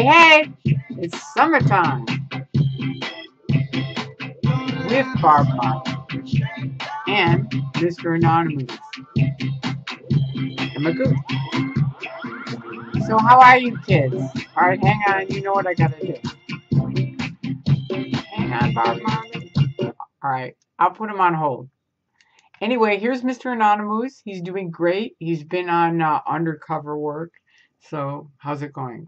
Hey, hey, it's summertime with Barb and Mr. Anonymous and Magoo. So how are you kids? All right, hang on. You know what I gotta do. Hang on, Barb Marley. All right, I'll put him on hold. Anyway, here's Mr. Anonymous. He's doing great. He's been on undercover work. So how's it going?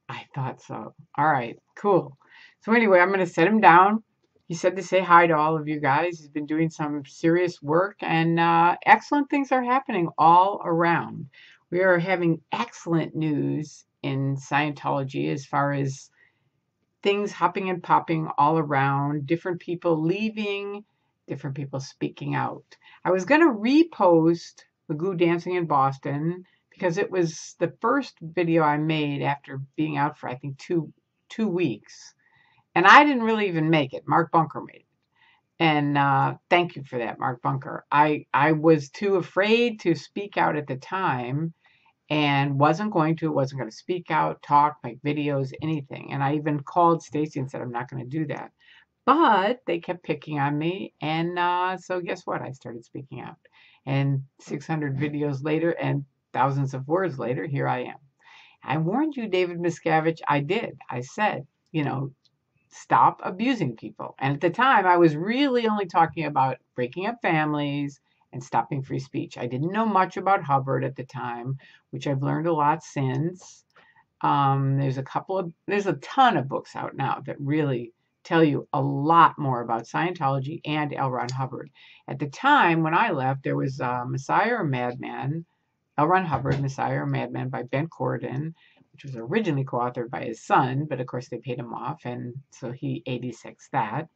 I thought so. All right, cool. So anyway, I'm going to set him down. He said to say hi to all of you guys. He's been doing some serious work, and excellent things are happening all around. We are having excellent news in Scientology as far as things hopping and popping all around, different people leaving, different people speaking out. I was going to repost Magoo Dancing in Boston because it was the first video I made after being out for, I think, two weeks. And I didn't really even make it. Mark Bunker made it. And thank you for that, Mark Bunker. I was too afraid to speak out at the time and wasn't going to speak out, talk, make videos, anything. And I even called Stacy and said, I'm not going to do that. But they kept picking on me. And so guess what? I started speaking out. And 600 videos later and thousands of words later, here I am. I warned you, David Miscavige. I did. I said, stop abusing people. And at the time, I was really only talking about breaking up families and stopping free speech. I didn't know much about Hubbard at the time, which I've learned a lot since. There's a ton of books out now that really tell you a lot more about Scientology and L. Ron Hubbard. At the time when I left, there was Messiah or Madman, L. Ron Hubbard, Messiah or Madman by Ben Corydon, which was originally co-authored by his son, but of course they paid him off, and so he 86'd that.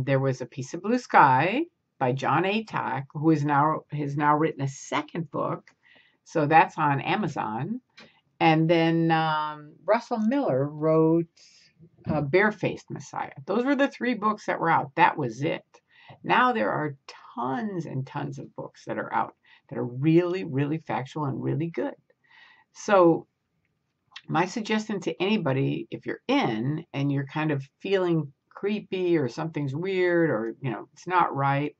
There was A Piece of Blue Sky by John Atack, who has now written a second book, so that's on Amazon. And then Russell Miller wrote Barefaced Messiah. Those were the 3 books that were out. That was it. Now there are tons and tons of books that are out that are really, really factual and really good. So my suggestion to anybody, if you're in and you're kind of feeling creepy or something's weird or, it's not right,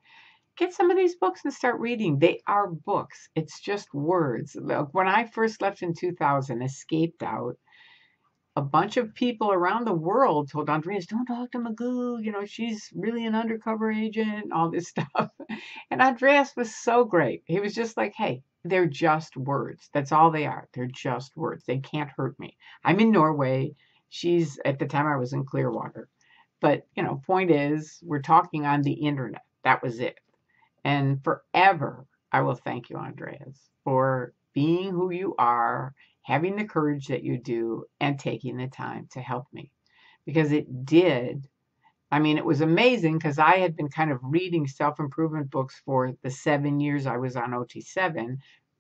get some of these books and start reading. They are books. It's just words. When I first left in 2000, escaped out, a bunch of people around the world told Andreas, don't talk to Magoo, she's really an undercover agent, all this stuff. And Andreas was so great. He was just like, hey, they're just words. That's all they are. They're just words. They can't hurt me. I'm in Norway. At the time I was in Clearwater. But, point is, we're talking on the internet. That was it. And forever, I will thank you, Andreas, for being who you are, having the courage that you do, and taking the time to help me. Because it did. I mean, it was amazing because I had been kind of reading self-improvement books for the 7 years I was on OT7,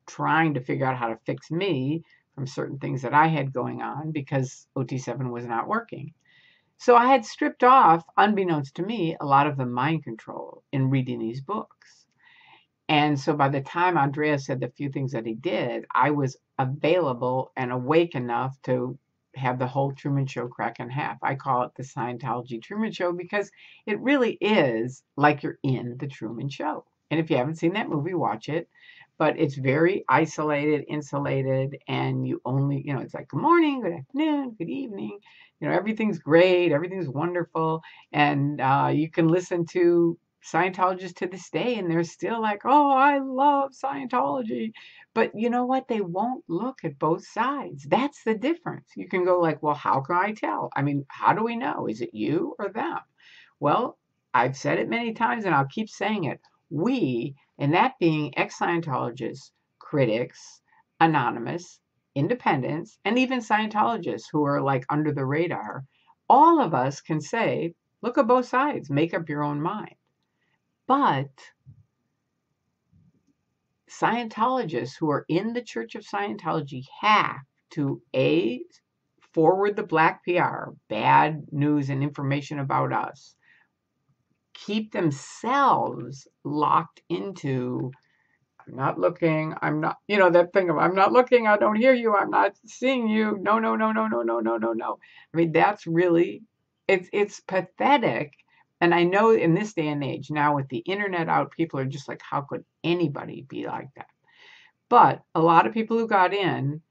trying to figure out how to fix me from certain things that I had going on because OT7 was not working. So I had stripped off, unbeknownst to me, a lot of the mind control in reading these books. And so by the time Andreas said the few things that he did, I was available and awake enough to have the whole Truman Show crack in half. I call it the Scientology Truman Show because it really is like you're in the Truman Show. And if you haven't seen that movie, watch it. But it's very isolated, insulated, and you only, it's like, good morning, good afternoon, good evening. Everything's great, everything's wonderful. And you can listen to Scientologists to this day, and they're still like, oh, I love Scientology. But you know what? They won't look at both sides. That's the difference. You can go like, well, how can I tell? I mean, how do we know? Is it you or them? Well, I've said it many times, and I'll keep saying it. We, and that being ex-Scientologists, critics, anonymous, independents, and even Scientologists who are like under the radar, all of us can say, look at both sides, make up your own mind. But Scientologists who are in the Church of Scientology have to, A, forward the black PR, bad news and information about us, keep themselves locked into I'm not looking. I'm not, you know, that thing of I'm not looking. I don't hear you. I'm not seeing you. No, no, no, no, no, no, no, no, no. I mean, that's really, it's pathetic. And I know in this day and age, now with the internet out, people are just like, how could anybody be like that? But a lot of people who got in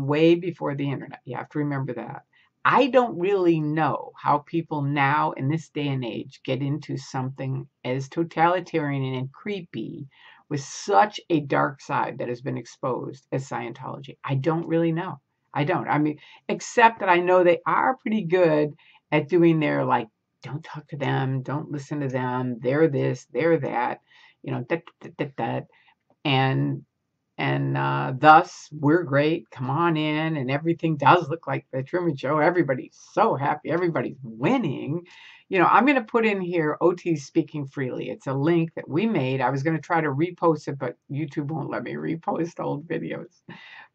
way before the internet. You have to remember that. I don't really know how people now in this day and age get into something as totalitarian and creepy with such a dark side that has been exposed as Scientology. I don't really know. I don't. I mean, except that I know they are pretty good at doing their like, don't talk to them, don't listen to them, they're this, they're that, you know, that, and thus we're great, come on in, and everything does look like the Truman Show. Everybody's so happy, everybody's winning. You know, I'm going to put in here OT's Speaking Freely. It's a link that we made. I was going to try to repost it, but YouTube won't let me repost old videos.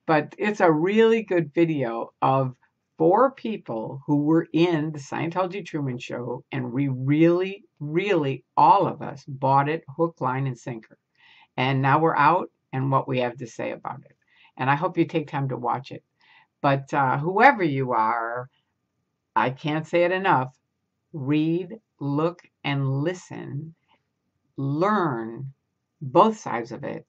But it's a really good video of 4 people who were in the Scientology Truman Show, and we really, really, all of us bought it hook, line, and sinker. And now we're out and what we have to say about it. And I hope you take time to watch it. But whoever you are, I can't say it enough. Read, look, and listen. Learn both sides of it,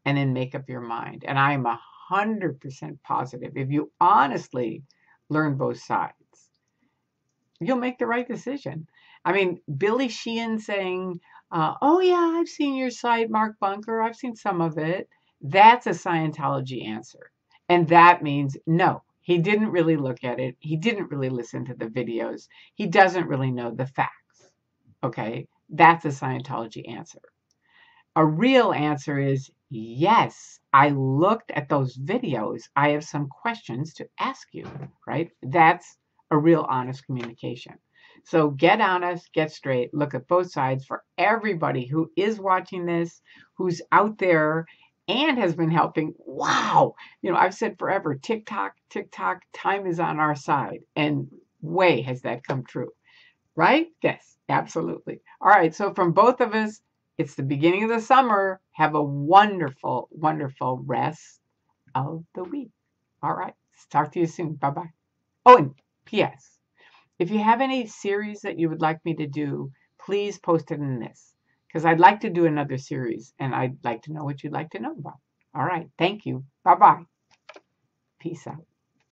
and then make up your mind. And I am 100% positive if you honestly learn both sides, you'll make the right decision. I mean, Billy Sheehan saying, oh yeah, I've seen your site, Mark Bunker. I've seen some of it. That's a Scientology answer. And that means no, he didn't really look at it. He didn't really listen to the videos. He doesn't really know the facts. Okay, that's a Scientology answer. A real answer is yes, I looked at those videos. I have some questions to ask you, right? That's a real honest communication. So get honest, get straight, look at both sides for everybody who is watching this, who's out there and has been helping. Wow. You know, I've said forever, TikTok, time is on our side. And way has that come true, right? Yes, absolutely. All right. So from both of us, it's the beginning of the summer. Have a wonderful, wonderful rest of the week. All right. Talk to you soon. Bye-bye. Oh, and P.S. If you have any series that you would like me to do, please post it in this, because I'd like to do another series, and I'd like to know what you'd like to know about. All right. Thank you. Bye-bye. Peace out.